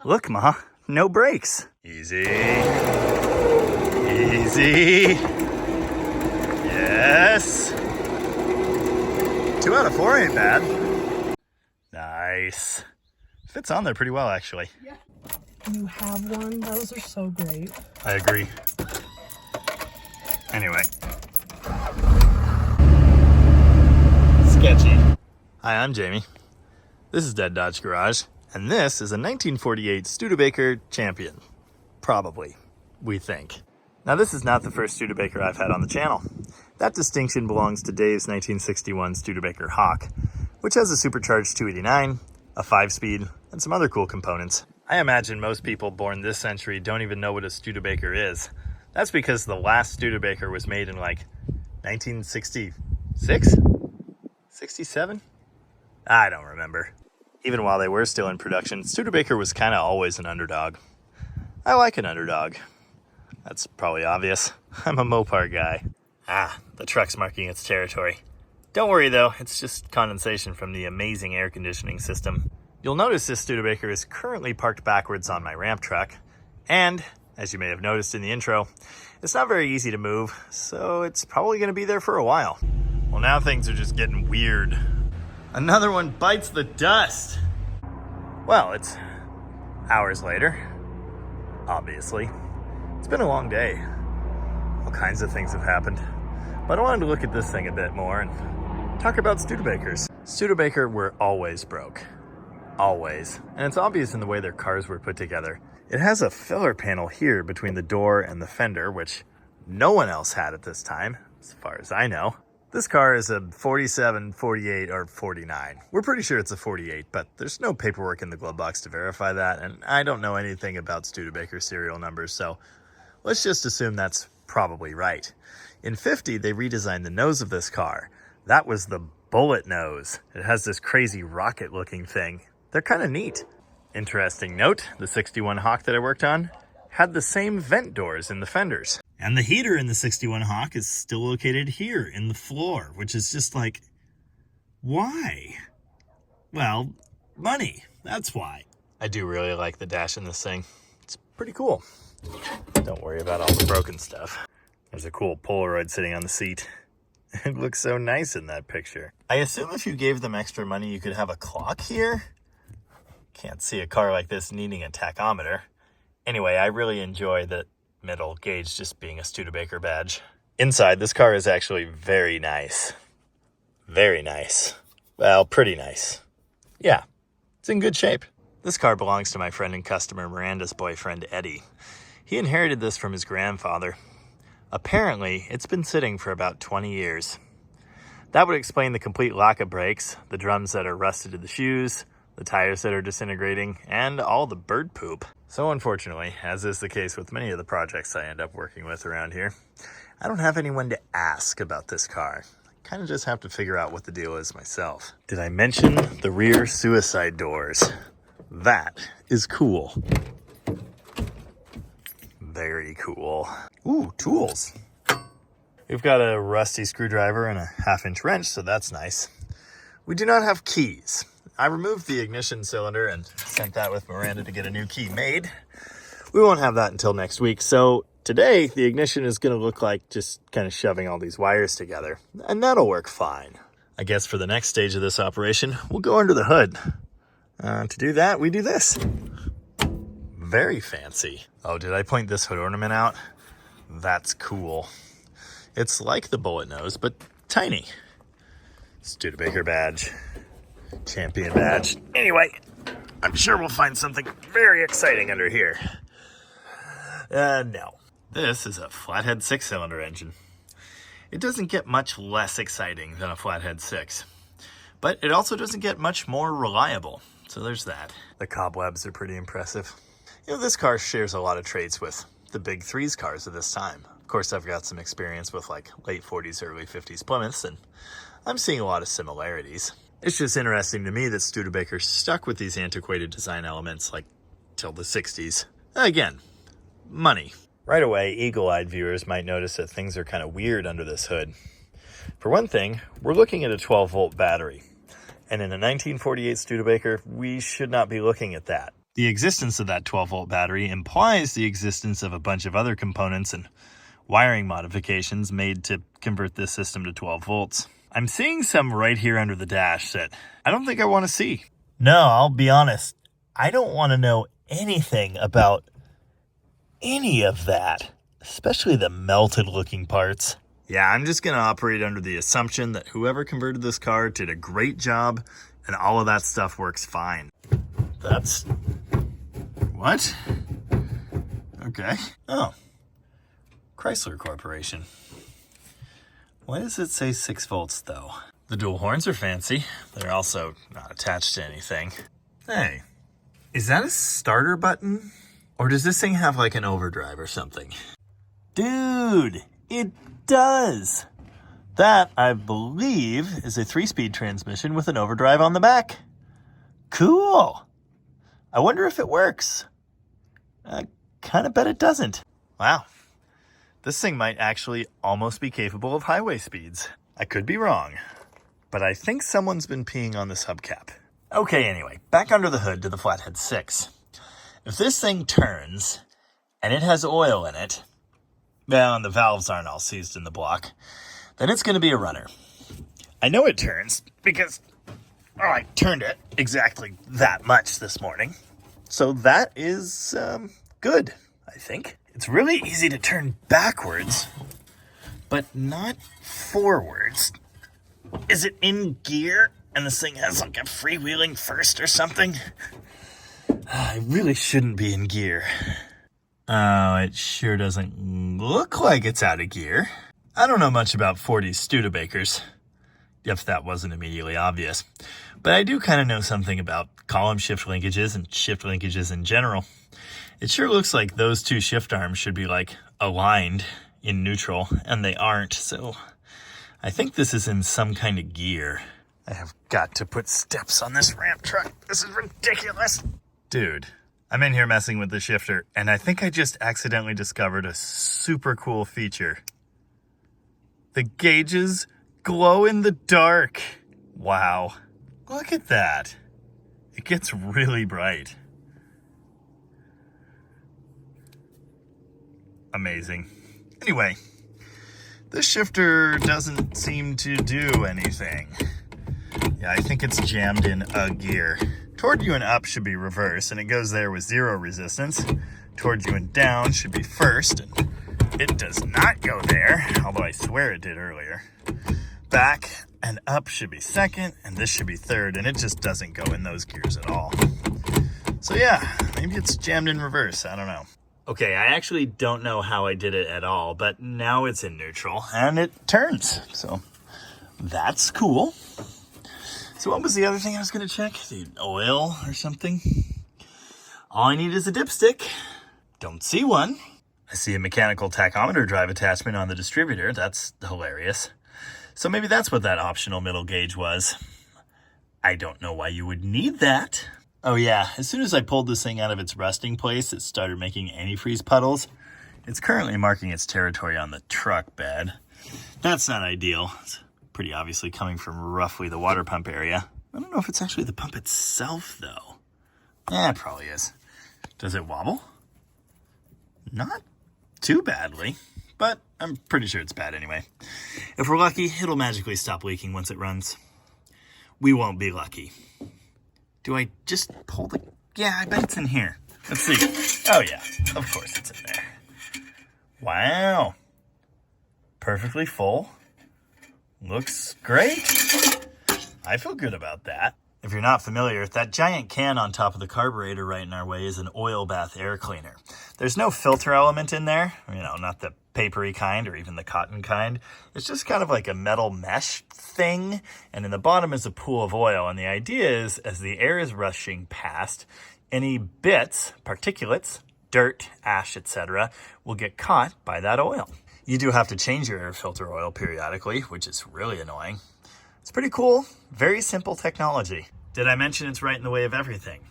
Look, Ma, no brakes. Easy. Easy. Yes. 2 out of 4 ain't bad. Nice. Fits on there pretty well, actually. Yeah. You have one? Those are so great. I agree. Anyway. Sketchy. Hi, I'm Jamie. This is Dead Dodge Garage, and this is a 1948 Studebaker Champion. Probably, we think. Now, this is not the first Studebaker I've had on the channel. That distinction belongs to Dave's 1961 Studebaker Hawk, which has a supercharged 289, a 5-speed, and some other cool components. I imagine most people born this century don't even know what a Studebaker is. That's because the last Studebaker was made in like 1966? 67? I don't remember. Even while they were still in production, Studebaker was kind of always an underdog. I like an underdog. That's probably obvious. I'm a Mopar guy. Ah, the truck's marking its territory. Don't worry though, it's just condensation from the amazing air conditioning system. You'll notice this Studebaker is currently parked backwards on my ramp truck, and, as you may have noticed in the intro, it's not very easy to move, so it's probably going to be there for a while. Well, now things are just getting weird. Another one bites the dust! Well, it's hours later, obviously. It's been a long day. All kinds of things have happened. But I wanted to look at this thing a bit more and talk about Studebakers. Studebaker were always broke. Always. And it's obvious in the way their cars were put together. It has a filler panel here between the door and the fender, which no one else had at this time, as far as I know. This car is a 47, 48, or 49. We're pretty sure it's a 48, but there's no paperwork in the glove box to verify that, and I don't know anything about Studebaker serial numbers, so let's just assume that's probably right. In 50, they redesigned the nose of this car. That was the bullet nose. It has this crazy rocket-looking thing. They're kind of neat. Interesting note, the 61 Hawk that I worked on had the same vent doors in the fenders. And the heater in the 61 Hawk is still located here in the floor, which is just like, why? Well, money, that's why. I do really like the dash in this thing. It's pretty cool. Don't worry about all the broken stuff. There's a cool Polaroid sitting on the seat. It looks so nice in that picture. I assume if you gave them extra money, you could have a clock here? Can't see a car like this needing a tachometer. Anyway, I really enjoy the middle gauge just being a Studebaker badge. Inside, this car is actually very nice. Very nice. Well, pretty nice. Yeah, it's in good shape. This car belongs to my friend and customer Miranda's boyfriend, Eddie. He inherited this from his grandfather. Apparently, it's been sitting for about 20 years. That would explain the complete lack of brakes, the drums that are rusted to the shoes, the tires that are disintegrating, and all the bird poop. So unfortunately, as is the case with many of the projects I end up working with around here, I don't have anyone to ask about this car. I kind of just have to figure out what the deal is myself. Did I mention the rear suicide doors? That is cool. Very cool. Ooh, tools. We've got a rusty screwdriver and a 1/2-inch wrench, so that's nice. We do not have keys. I removed the ignition cylinder and sent that with Miranda to get a new key made. We won't have that until next week, so today the ignition is going to look like just kind of shoving all these wires together, and that'll work fine. I guess for the next stage of this operation, we'll go under the hood. To do that, we do this. Very fancy. Oh, did I point this hood ornament out? That's cool. It's like the bullet nose, but tiny. Studebaker badge. Champion badge. Anyway, I'm sure we'll find something very exciting under here. No. This is a flathead 6-cylinder engine. It doesn't get much less exciting than a flathead 6, but it also doesn't get much more reliable. So there's that. The cobwebs are pretty impressive. You know, this car shares a lot of traits with the big 3s cars of this time. Of course, I've got some experience with like late 40s, early 50s Plymouths, and I'm seeing a lot of similarities. It's just interesting to me that Studebaker stuck with these antiquated design elements like till the 60s. Again, money. Right away, eagle-eyed viewers might notice that things are kind of weird under this hood. For one thing, we're looking at a 12-volt battery. And in a 1948 Studebaker, we should not be looking at that. The existence of that 12-volt battery implies the existence of a bunch of other components and wiring modifications made to convert this system to 12 volts. I'm seeing some right here under the dash that I don't think I want to see. No, I'll be honest. I don't want to know anything about any of that, especially the melted looking parts. Yeah, I'm just going to operate under the assumption that whoever converted this car did a great job and all of that stuff works fine. That's... what? Okay. Oh. Chrysler Corporation. Why does it say 6 volts though? The dual horns are fancy. They're also not attached to anything. Hey, is that a starter button? Or does this thing have like an overdrive or something? Dude, it does. That, I believe, is a 3-speed transmission with an overdrive on the back. Cool. I wonder if it works. I kind of bet it doesn't. Wow. This thing might actually almost be capable of highway speeds. I could be wrong, but I think someone's been peeing on this hubcap. Okay, anyway, back under the hood to the Flathead 6. If this thing turns, and it has oil in it, well, and the valves aren't all seized in the block, then it's going to be a runner. I know it turns because I turned it exactly that much this morning. So that is good, I think. It's really easy to turn backwards, but not forwards. Is it in gear and this thing has like a freewheeling first or something? I really shouldn't be in gear. Oh, it sure doesn't look like it's out of gear. I don't know much about 40 Studebakers, if that wasn't immediately obvious. But I do kind of know something about column shift linkages and shift linkages in general. It sure looks like those two shift arms should be like aligned in neutral, and they aren't, so I think this is in some kind of gear. I have got to put steps on this ramp truck. This is ridiculous. Dude, I'm in here messing with the shifter, and I think I just accidentally discovered a super cool feature. The gauges glow in the dark. Wow. Look at that. It gets really bright. Amazing. Anyway, this shifter doesn't seem to do anything. Yeah, I think it's jammed in a gear. Toward you and up should be reverse, and it goes there with 0 resistance. Toward you and down should be first, and it does not go there, although I swear it did earlier. Back and up should be second, and this should be third, and it just doesn't go in those gears at all. So yeah, maybe it's jammed in reverse, I don't know. Okay, I actually don't know how I did it at all, but now it's in neutral, and it turns, so that's cool. So what was the other thing I was going to check? The oil or something? All I need is a dipstick. Don't see one. I see a mechanical tachometer drive attachment on the distributor. That's hilarious. So maybe that's what that optional middle gauge was. I don't know why you would need that. Oh yeah, as soon as I pulled this thing out of its resting place, it started making antifreeze puddles. It's currently marking its territory on the truck bed. That's not ideal. It's pretty obviously coming from roughly the water pump area. I don't know if it's actually the pump itself, though. It probably is. Does it wobble? Not too badly, but I'm pretty sure it's bad anyway. If we're lucky, it'll magically stop leaking once it runs. We won't be lucky. Do I just pull the... Yeah, I bet it's in here. Let's see. Oh yeah, of course it's in there. Wow. Perfectly full. Looks great. I feel good about that. If you're not familiar, that giant can on top of the carburetor right in our way is an oil bath air cleaner. There's no filter element in there, not the papery kind or even the cotton kind. It's just kind of like a metal mesh thing, and in the bottom is a pool of oil, and the idea is as the air is rushing past, any bits, particulates, dirt, ash, etc., will get caught by that oil. You do have to change your air filter oil periodically, which is really annoying. It's pretty cool. Very simple technology. Did I mention it's right in the way of everything?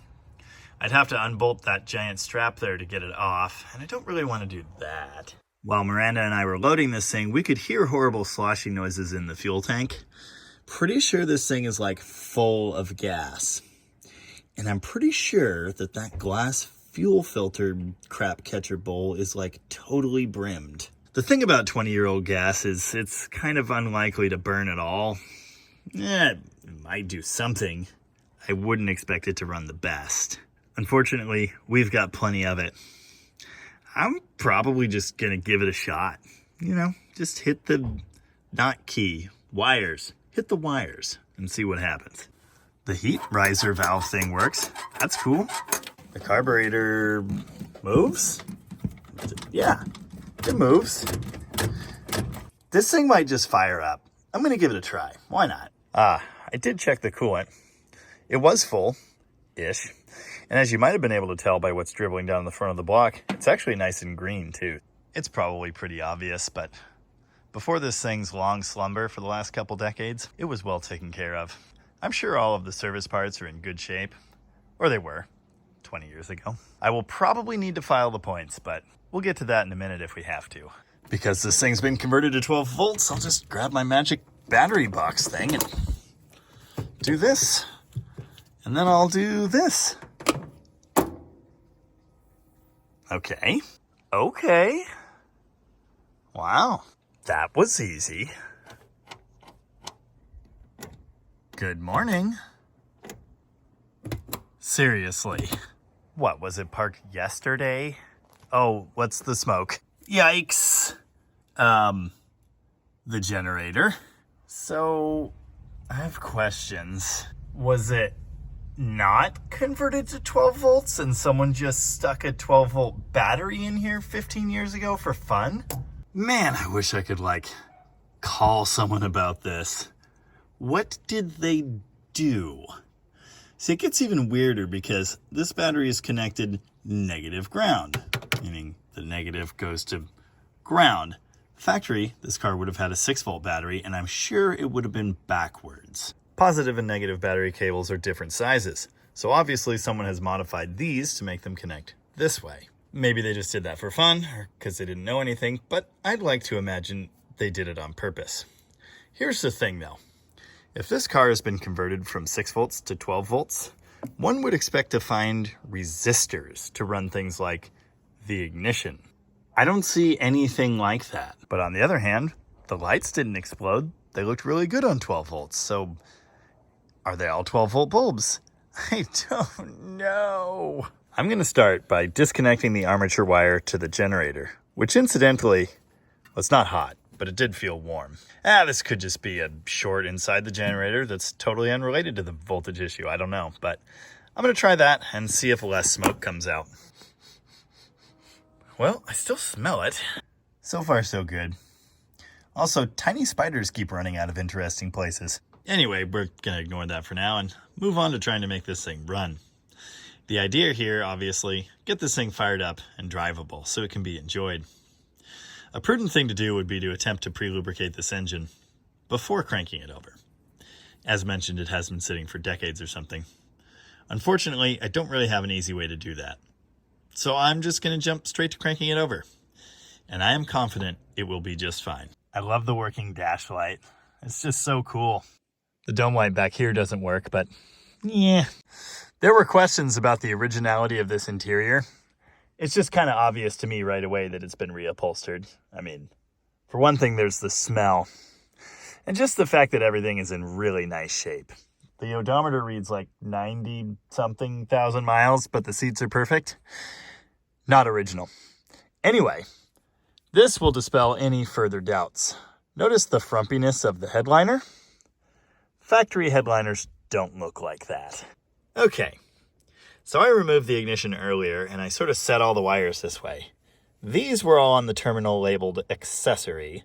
I'd have to unbolt that giant strap there to get it off, and I don't really want to do that. While Miranda and I were loading this thing, we could hear horrible sloshing noises in the fuel tank. Pretty sure this thing is like full of gas. And I'm pretty sure that that glass fuel filter crap catcher bowl is like totally brimmed. The thing about 20-year-old gas is it's kind of unlikely to burn at all. It might do something. I wouldn't expect it to run the best. Unfortunately, we've got plenty of it. I'm probably just gonna give it a shot. You know, just hit the not key, wires. Hit the wires and see what happens. The heat riser valve thing works. That's cool. The carburetor moves. Yeah, it moves. This thing might just fire up. I'm gonna give it a try. Why not? I did check the coolant. It was full-ish. And as you might have been able to tell by what's dribbling down the front of the block, it's actually nice and green too. It's probably pretty obvious, but before this thing's long slumber for the last couple decades, it was well taken care of. I'm sure all of the service parts are in good shape, or they were 20 years ago. I will probably need to file the points, but we'll get to that in a minute if we have to. Because this thing's been converted to 12 volts, I'll just grab my magic battery box thing and do this. And then I'll do this. Okay. Wow, that was easy. Good morning. Seriously. What, was it parked yesterday? Oh, what's the smoke? Yikes. The generator. So, I have questions. Was it not converted to 12 volts and someone just stuck a 12 volt battery in here 15 years ago for fun? Man, I wish I could call someone about this. What did they do? See, it gets even weirder because this battery is connected negative ground, meaning the negative goes to ground. Factory, this car would have had a 6 volt battery, and I'm sure it would have been backwards. Positive and negative battery cables are different sizes, so obviously someone has modified these to make them connect this way. Maybe they just did that for fun, or because they didn't know anything, but I'd like to imagine they did it on purpose. Here's the thing though. If this car has been converted from 6 volts to 12 volts, one would expect to find resistors to run things like the ignition. I don't see anything like that. But on the other hand, the lights didn't explode. They looked really good on 12 volts. So are they all 12 volt bulbs? I don't know. I'm going to start by disconnecting the armature wire to the generator, which incidentally was not hot, but it did feel warm. This could just be a short inside the generator that's totally unrelated to the voltage issue. I don't know, but I'm going to try that and see if less smoke comes out. Well, I still smell it. So far, so good. Also, tiny spiders keep running out of interesting places. Anyway, we're going to ignore that for now and move on to trying to make this thing run. The idea here, obviously, get this thing fired up and drivable so it can be enjoyed. A prudent thing to do would be to attempt to pre-lubricate this engine before cranking it over. As mentioned, it has been sitting for decades or something. Unfortunately, I don't really have an easy way to do that. So I'm just going to jump straight to cranking it over. And I am confident it will be just fine. I love the working dash light. It's just so cool. The dome light back here doesn't work, but yeah. There were questions about the originality of this interior. It's just kind of obvious to me right away that it's been reupholstered. I mean, for one thing, there's the smell. And just the fact that everything is in really nice shape. The odometer reads like 90-something thousand miles, but the seats are perfect. Not original. Anyway, this will dispel any further doubts. Notice the frumpiness of the headliner? Factory headliners don't look like that. Okay, so I removed the ignition earlier, and I sort of set all the wires this way. These were all on the terminal labeled accessory.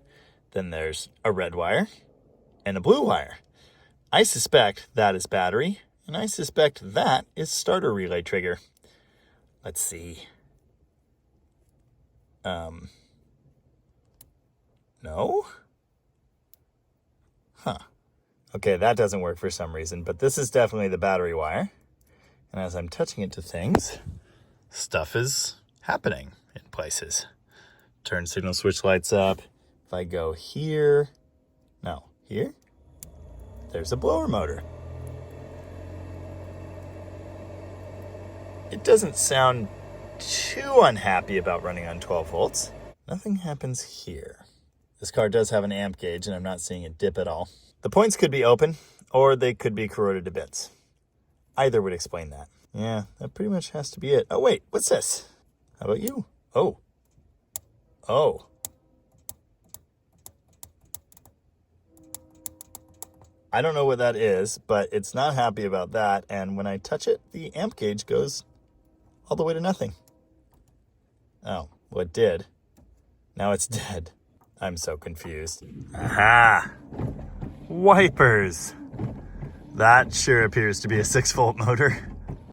Then there's a red wire and a blue wire. I suspect that is battery, and I suspect that is starter relay trigger. Let's see. No? Huh. Okay, that doesn't work for some reason, but this is definitely the battery wire. And as I'm touching it to things, stuff is happening in places. Turn signal switch lights up. If I go here, here, there's a blower motor. It doesn't sound too unhappy about running on 12 volts. Nothing happens here. This car does have an amp gauge, and I'm not seeing it dip at all. The points could be open, or they could be corroded to bits. Either would explain that. Yeah, that pretty much has to be it. Oh, wait, what's this? How about you? Oh. Oh. I don't know what that is, but it's not happy about that. And when I touch it, the amp gauge goes all the way to nothing. Oh, well, it did. Now it's dead. I'm so confused. Aha! Wipers! That sure appears to be a 6-volt motor.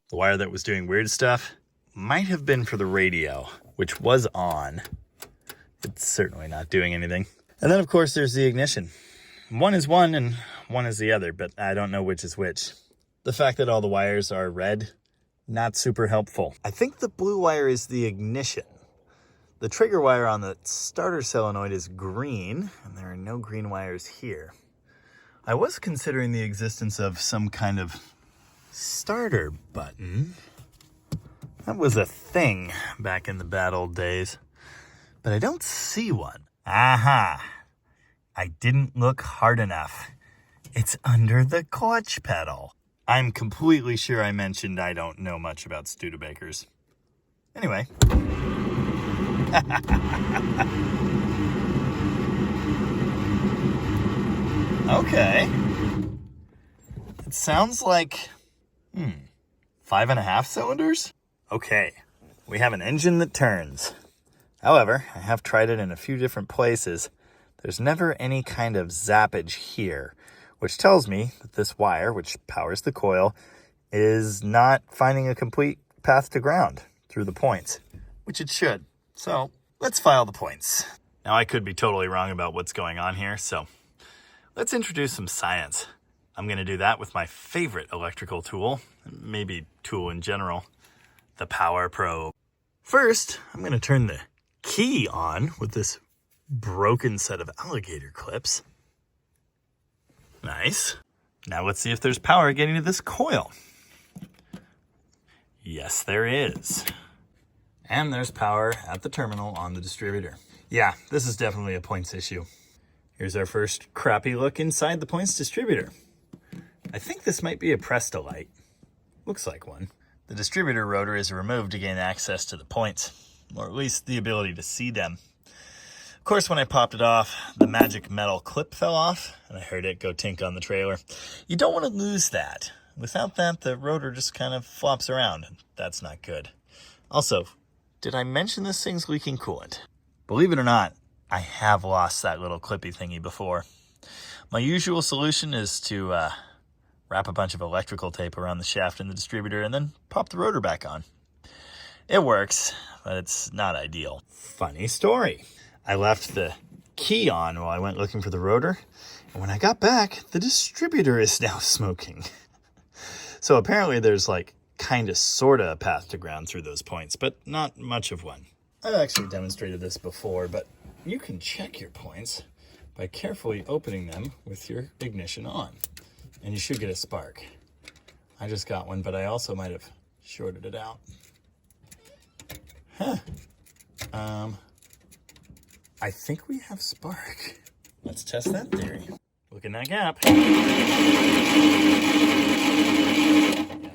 The wire that was doing weird stuff might have been for the radio, which was on. It's certainly not doing anything. And then, of course, there's the ignition. One is one and one is the other, but I don't know which is which. The fact that all the wires are red, not super helpful. I think the blue wire is the ignition. The trigger wire on the starter solenoid is green, and there are no green wires here. I was considering the existence of some kind of starter button. That was a thing back in the bad old days, but I don't see one. Aha! I didn't look hard enough. It's under the clutch pedal. I'm completely sure I mentioned I don't know much about Studebakers. Anyway. Okay. It sounds like, 5.5 cylinders? Okay, we have an engine that turns. However, I have tried it in a few different places. There's never any kind of zappage here, which tells me that this wire, which powers the coil, is not finding a complete path to ground through the points, which it should. So let's file the points. Now, I could be totally wrong about what's going on here, so let's introduce some science. I'm going to do that with my favorite electrical tool, maybe tool in general, the power probe. First, I'm going to turn the key on with this broken set of alligator clips. Nice. Now let's see if there's power getting to this coil. Yes, there is. And there's power at the terminal on the distributor. Yeah, this is definitely a points issue. Here's our first crappy look inside the points distributor. I think this might be a Prestolite. Looks like one. The distributor rotor is removed to gain access to the points, or at least the ability to see them. Of course, when I popped it off, the magic metal clip fell off, and I heard it go tink on the trailer. You don't want to lose that. Without that, the rotor just kind of flops around. That's not good. Also, did I mention this thing's leaking coolant? Believe it or not, I have lost that little clippy thingy before. My usual solution is to wrap a bunch of electrical tape around the shaft in the distributor and then pop the rotor back on. It works, but it's not ideal. Funny story. I left the key on while I went looking for the rotor, and when I got back, the distributor is now smoking. So apparently there's like kind of sort of a path to ground through those points, but not much of one. I've actually demonstrated this before, but you can check your points by carefully opening them with your ignition on, and you should get a spark. I just got one, but I also might have shorted it out. I think we have spark. Let's test that theory. Look in that gap. Yeah,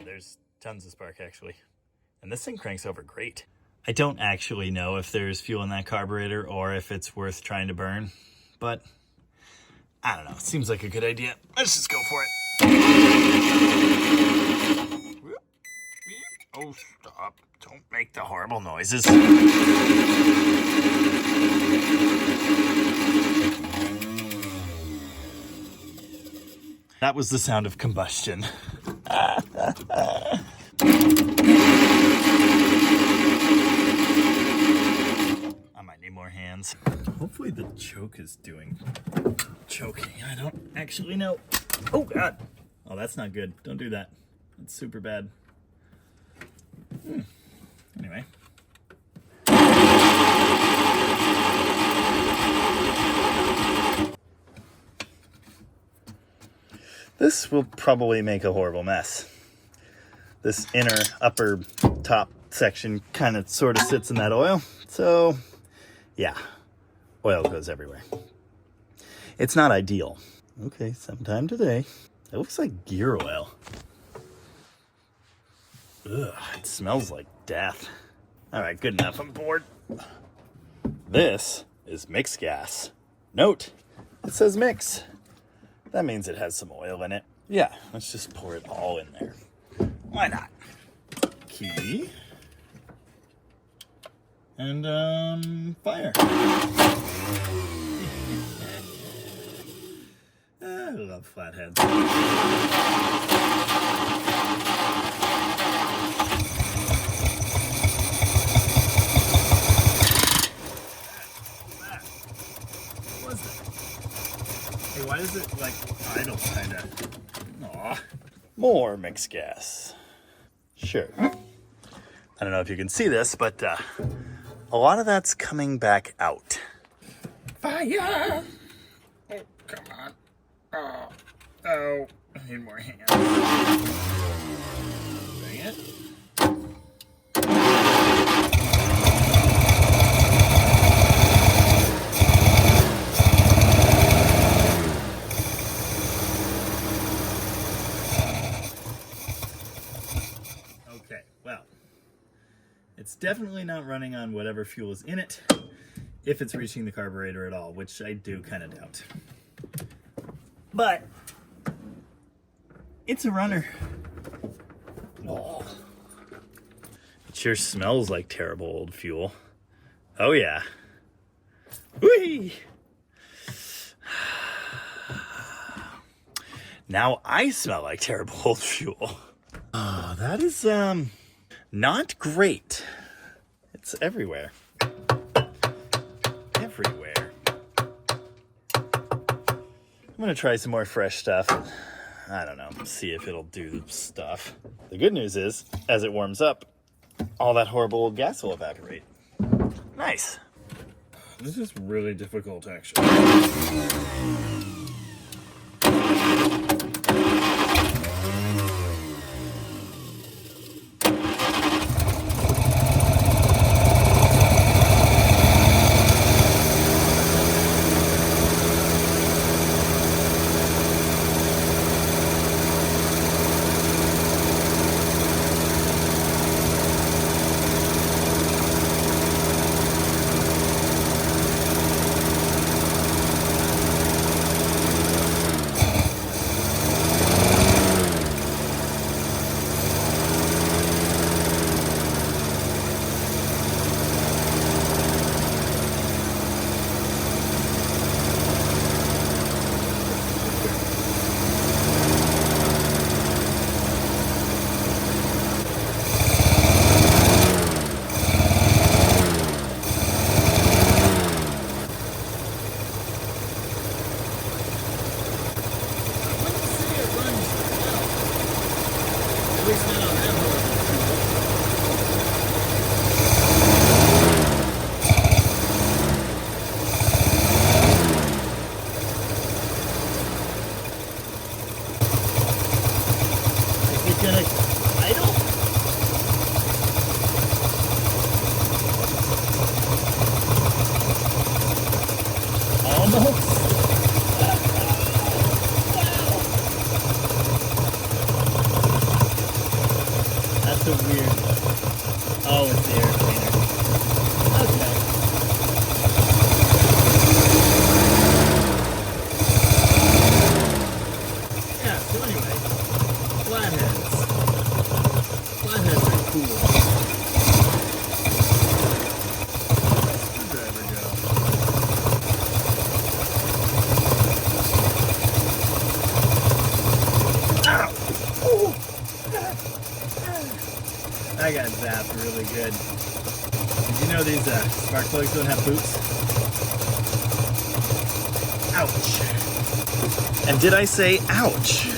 there's tons of spark actually. And this thing cranks over great. I don't actually know if there's fuel in that carburetor or if it's worth trying to burn, but I don't know. It seems like a good idea. Let's just go for it. Oh, stop. Don't make the horrible noises. That was the sound of combustion. I might need more hands. Hopefully the choke is doing choking. I don't actually know. Oh, God. Oh, that's not good. Don't do that. It's super bad. Anyway. This will probably make a horrible mess. This inner upper top section kind of sort of sits in that oil. So yeah, oil goes everywhere. It's not ideal. Okay, sometime today. It looks like gear oil. Ugh, it smells like death. All right, good enough. I'm bored. This is mix gas. Note, it says mix. That means it has some oil in it. Yeah, let's just pour it all in there. Why not? Key. And, fire. I love flatheads. What was it? Hey, why is it like idle, kinda? Aw. More mixed gas. Sure. I don't know if you can see this, but a lot of that's coming back out. Fire! Oh, come on. Oh, I need more hands. Dang it. Okay, well, it's definitely not running on whatever fuel is in it, if it's reaching the carburetor at all, which I do kind of doubt. But it's a runner. Oh. It sure smells like terrible old fuel. Oh yeah. Whee! Now I smell like terrible old fuel. Oh, that is not great. It's everywhere. Everywhere. I'm gonna try some more fresh stuff. I don't know, see if it'll do the stuff. The good news is, as it warms up, all that horrible old gas will evaporate. Nice. This is really difficult, actually. I got zapped really good. Did you know these spark plugs don't have boots? Ouch. And did I say ouch?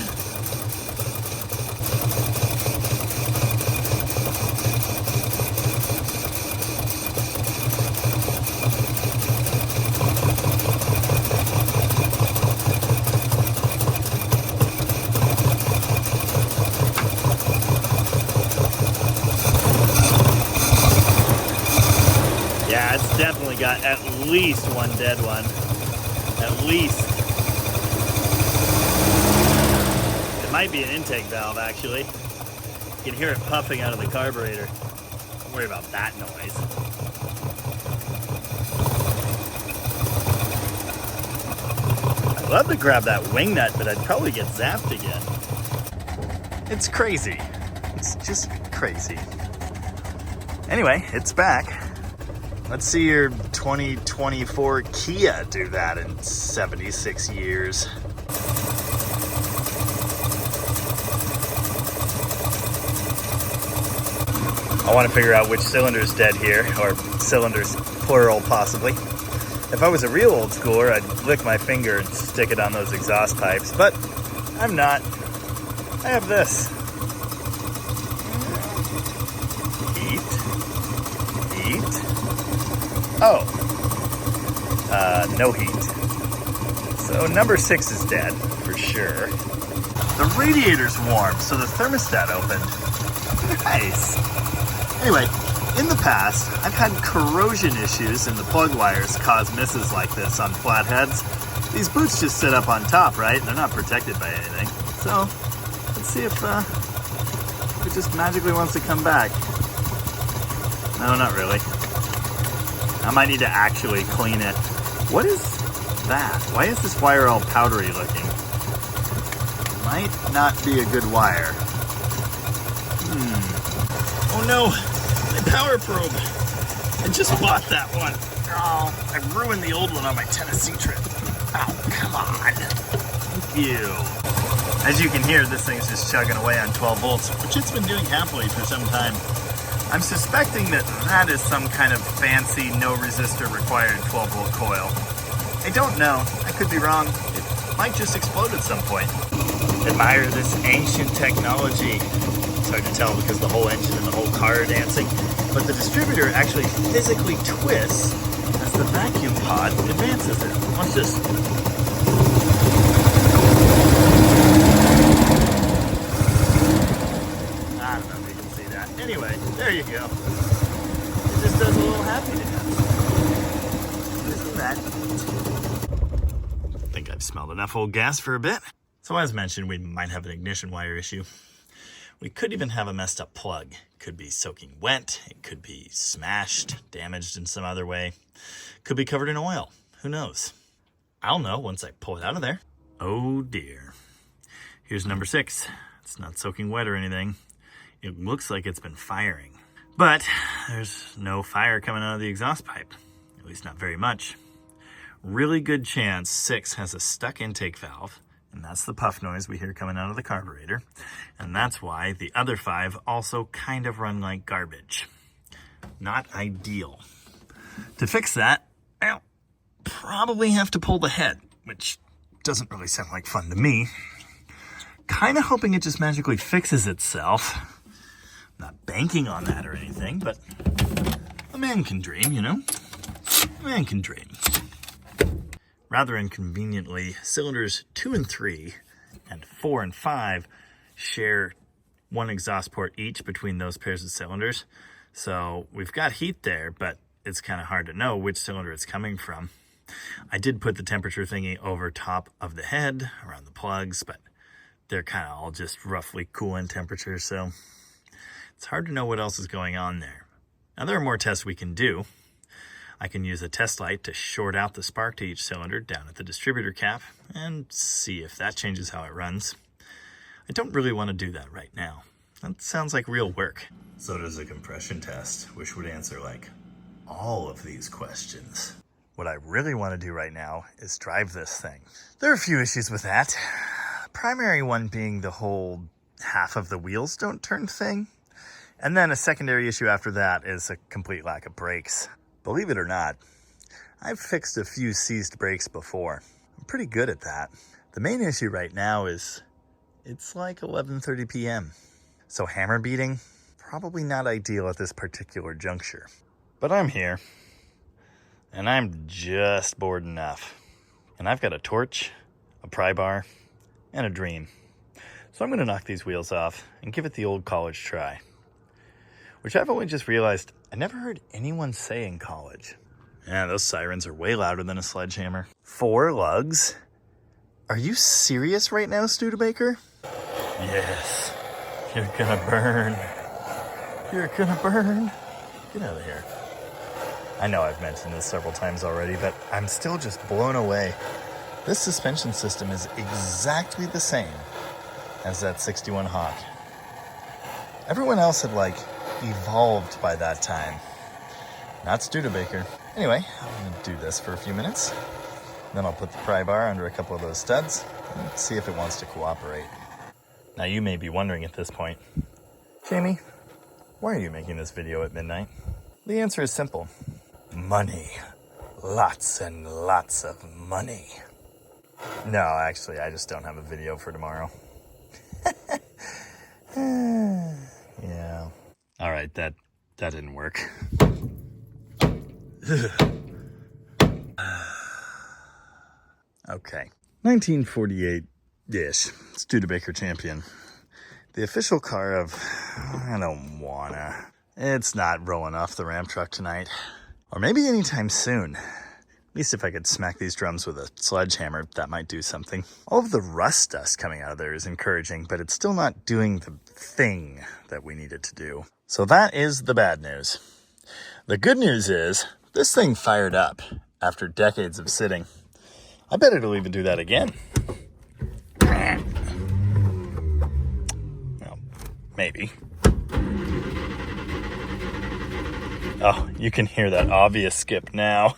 Yeah, it's definitely got at least one dead one. At least. It might be an intake valve, actually. You can hear it puffing out of the carburetor. Don't worry about that noise. I'd love to grab that wing nut, but I'd probably get zapped again. It's crazy. It's just crazy. Anyway, it's back. Let's see your 2024 Kia do that in 76 years. I want to figure out which cylinder's dead here, or cylinders plural possibly. If I was a real old schooler, I'd lick my finger and stick it on those exhaust pipes, but I'm not. I have this. Heat. Oh. No heat. So number 6 is dead, for sure. The radiator's warm, so the thermostat opened. Nice. Anyway, in the past, I've had corrosion issues and the plug wires cause misses like this on flatheads. These boots just sit up on top, right? They're not protected by anything. So, let's see if it just magically wants to come back. No, not really. I might need to actually clean it. What is that? Why is this wire all powdery looking? Might not be a good wire. Oh no, my power probe. I just bought that one. Oh, I ruined the old one on my Tennessee trip. Oh, come on. Thank you. As you can hear, this thing's just chugging away on 12 volts, which it's been doing happily for some time. I'm suspecting that is some kind of fancy no resistor required 12 volt coil. I don't know. I could be wrong. It might just explode at some point. Admire this ancient technology. It's hard to tell because the whole engine and the whole car are dancing, but the distributor actually physically twists as the vacuum pod advances it. Watch this. I don't know if you can see that. Anyway, there you go. It just does a little happy dance. Isn't that neat? I think I've smelled enough old gas for a bit. So as mentioned, we might have an ignition wire issue. We could even have a messed up plug. It could be soaking wet. It could be smashed, damaged in some other way. Could be covered in oil. Who knows? I'll know once I pull it out of there. Oh dear. Here's number 6. It's not soaking wet or anything. It looks like it's been firing. But there's no fire coming out of the exhaust pipe. At least not very much. Really good chance 6 has a stuck intake valve. And that's the puff noise we hear coming out of the carburetor. And that's why the other 5 also kind of run like garbage. Not ideal. To fix that, I'll probably have to pull the head, which doesn't really sound like fun to me. Kind of hoping it just magically fixes itself. Not banking on that or anything, but a man can dream, you know? A man can dream. Rather inconveniently, cylinders 2 and 3 and 4 and 5 share one exhaust port each between those pairs of cylinders. So we've got heat there, but it's kind of hard to know which cylinder it's coming from. I did put the temperature thingy over top of the head around the plugs, but they're kind of all just roughly coolant temperature, so it's hard to know what else is going on there. Now there are more tests we can do. I can use a test light to short out the spark to each cylinder down at the distributor cap and see if that changes how it runs. I don't really want to do that right now. That sounds like real work. So does a compression test, which would answer like all of these questions. What I really want to do right now is drive this thing. There are a few issues with that. The primary one being the whole half of the wheels don't turn thing. And then a secondary issue after that is a complete lack of brakes. Believe it or not, I've fixed a few seized brakes before. I'm pretty good at that. The main issue right now is it's like 11:30 p.m. So hammer beating, probably not ideal at this particular juncture. But I'm here, and I'm just bored enough. And I've got a torch, a pry bar, and a dream. So I'm gonna knock these wheels off and give it the old college try. Which I've only just realized I never heard anyone say in college. Yeah, those sirens are way louder than a sledgehammer. 4 lugs? Are you serious right now, Studebaker? Yes. You're gonna burn. You're gonna burn. Get out of here. I know I've mentioned this several times already, but I'm still just blown away. This suspension system is exactly the same as that 61 Hawk. Everyone else had, evolved by that time. Not Studebaker. Anyway, I'm going to do this for a few minutes. Then I'll put the pry bar under a couple of those studs and see if it wants to cooperate. Now you may be wondering at this point, Jamie, why are you making this video at midnight? The answer is simple. Money. Lots and lots of money. No, actually, I just don't have a video for tomorrow. Yeah. All right, that didn't work. Okay. 1948-ish. Studebaker Champion. The official car of... I don't wanna. It's not rolling off the Ram truck tonight. Or maybe anytime soon. At least if I could smack these drums with a sledgehammer, that might do something. All of the rust dust coming out of there is encouraging, but it's still not doing the thing that we need it to do. So that is the bad news. The good news is, this thing fired up after decades of sitting. I bet it'll even do that again. Well, maybe. Oh, you can hear that obvious skip now.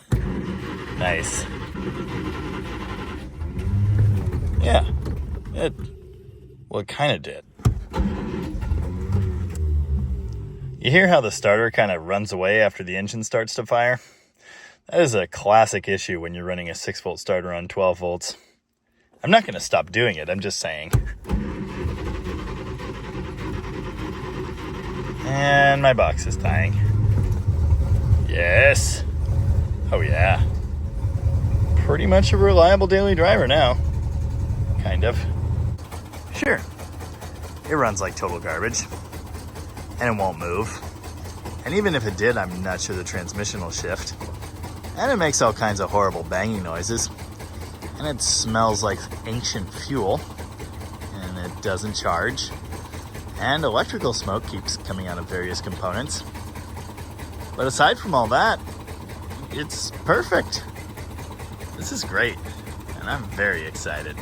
Nice. Yeah, it kind of did. You hear how the starter kind of runs away after the engine starts to fire? That is a classic issue when you're running a 6-volt starter on 12 volts. I'm not going to stop doing it, I'm just saying. And my box is dying. Yes. Oh yeah. Pretty much a reliable daily driver now. Kind of. Sure. It runs like total garbage. And it won't move. And even if it did, I'm not sure the transmission will shift. And it makes all kinds of horrible banging noises. And it smells like ancient fuel. And it doesn't charge. And electrical smoke keeps coming out of various components. But aside from all that, it's perfect. This is great, and I'm very excited.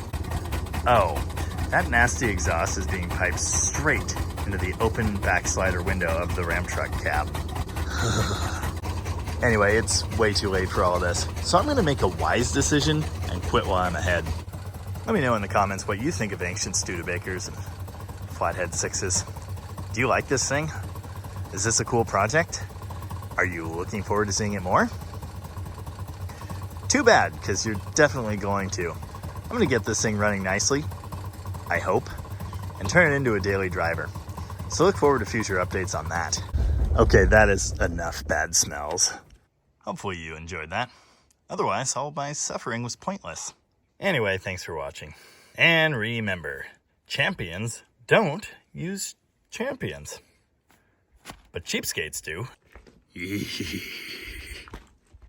Oh, that nasty exhaust is being piped straight into the open backslider window of the Ram truck cab. Anyway, it's way too late for all of this, so I'm gonna make a wise decision and quit while I'm ahead. Let me know in the comments what you think of ancient Studebakers and flathead 6s. Do you like this thing? Is this a cool project? Are you looking forward to seeing it more? Too bad, because you're definitely going to. I'm going to get this thing running nicely, I hope, and turn it into a daily driver. So look forward to future updates on that. Okay, that is enough bad smells. Hopefully you enjoyed that. Otherwise, all my suffering was pointless. Anyway, thanks for watching. And remember, champions don't use champions. But cheapskates do.